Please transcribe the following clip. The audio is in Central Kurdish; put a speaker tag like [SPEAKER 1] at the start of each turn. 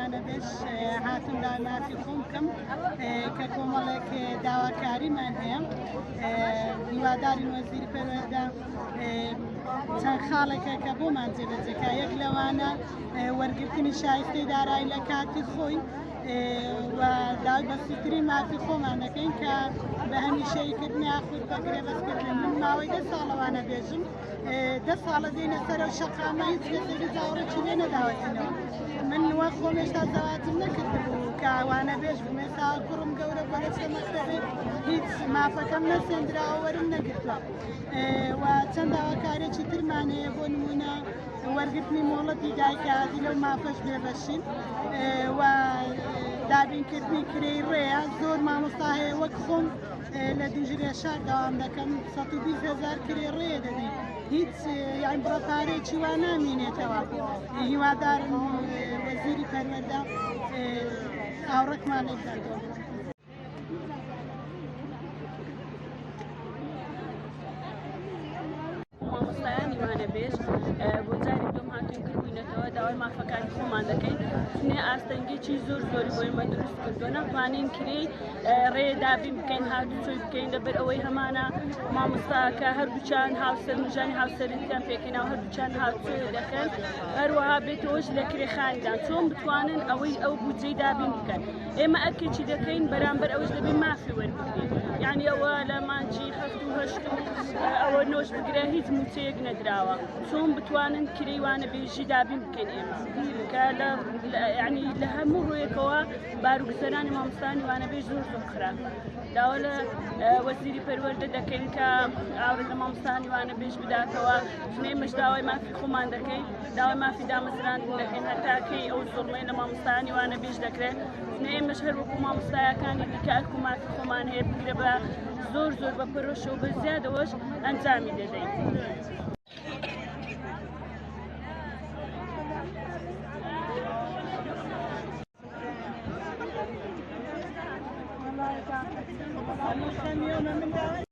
[SPEAKER 1] وانا بيش هاتم دانا في خومكم ككومالك دعوة كريمان هي هیواداری وەزیری پەروەردە چەند خاڵێکە کە بۆمان جێبەجێکە یەک لەوانە وەرگرتنی شایستەی دارایی لە کاتی خۆی و داوای بەسووتری مافی خۆمان دەکەین کە بە هەمیشەییکردنی یاخود بە گرێبەستکردن من ماوەی 10 ساڵەوانە بێژم 10 ساڵە دێنە سەرەوە شەقامە هیچ کەسێکی چاوەڕێکی لێ نەداوەتینەوە من وە خۆم هێشتا زەواجم نەکردبوو کە ئەوانە بێژ بووم ئێستا کوڕم گەورە بەرەچە مەکتەبێت هیچ مافەکەم نەسێنراوە وەرم نەگرتووە و چەند داواکارێکی ترمان هەیە بۆ نمونە وەرگرتنی مۆڵەتی دایکە عادی لەو مافەش بێبەشین و دابینکردنی کرێی ڕێیە زۆر مامۆستا هەیە وەک خۆم لە دوژرێ شار داوام دەکەم 120,000 کرێ ڕێ دەدەین هیچ یان بڕەپارێکی وا نامێنێتەوە هیوادارم وەزیری پەروەردە هاوڕێکمان لێ بکاتەوە.
[SPEAKER 2] مامۆستایانی وانەبێژ بۆ جاری دوم هاتوین کردبووینەتەوە داوای مافەکانی خۆمان دەکەین نێ ئاستەنگێکی زۆر زۆری بۆی مە دروست کردووە ناتوانین کرێی ڕێدابین بکەین هاتوچۆی بکەین لەبەر ئەوەی هەمانە مامۆستاکە هەردووچان هاوسەر نژانی هاوسەرێتیان پێکەین و هەردووچان هاتوچۆی دەکەن هەروەها بێتەوەش لە کرێخانیدان چۆن بتوانن ئەوەی ئەو بودجەی دابین بکەن ئێمە ئەرکێکی دەکەین بەرامبەر ئەوەش دەبێ مافی وەربگرین یعنی ئەوە لە مانجی هەفت و هەشت ئەوە نۆش بگرە هیچ موچەیەک نەدراوە چۆن بتوانن کرێی وانەبێژی دابین بکەین ئێمە کە ینی لە هەموو ڕوویەکەوە باروگزەرانی مامۆستایانی وانەبێژ زۆر زۆر خراپ داوا لە وەزیری پەروەردە دەکەین کە ئاورە لە مامۆستایانی وانەبێژ بداتەوە ئێمەش داوای مافی خۆمان دەکەین داوای مافی دامەزراندن دەکەین هەتاکەی ئەو زوڵمەی لە مامۆستایانی وانەبێژ دەکرێت ئێمەش هەر وەکو مامۆستایەکانی دیکە ئەرک و مافی خۆمان هەیە بگرە بە زۆر زۆر بە پەرۆشە و بە زیادەوەش ئەنجامی دەدەین.
[SPEAKER 1] من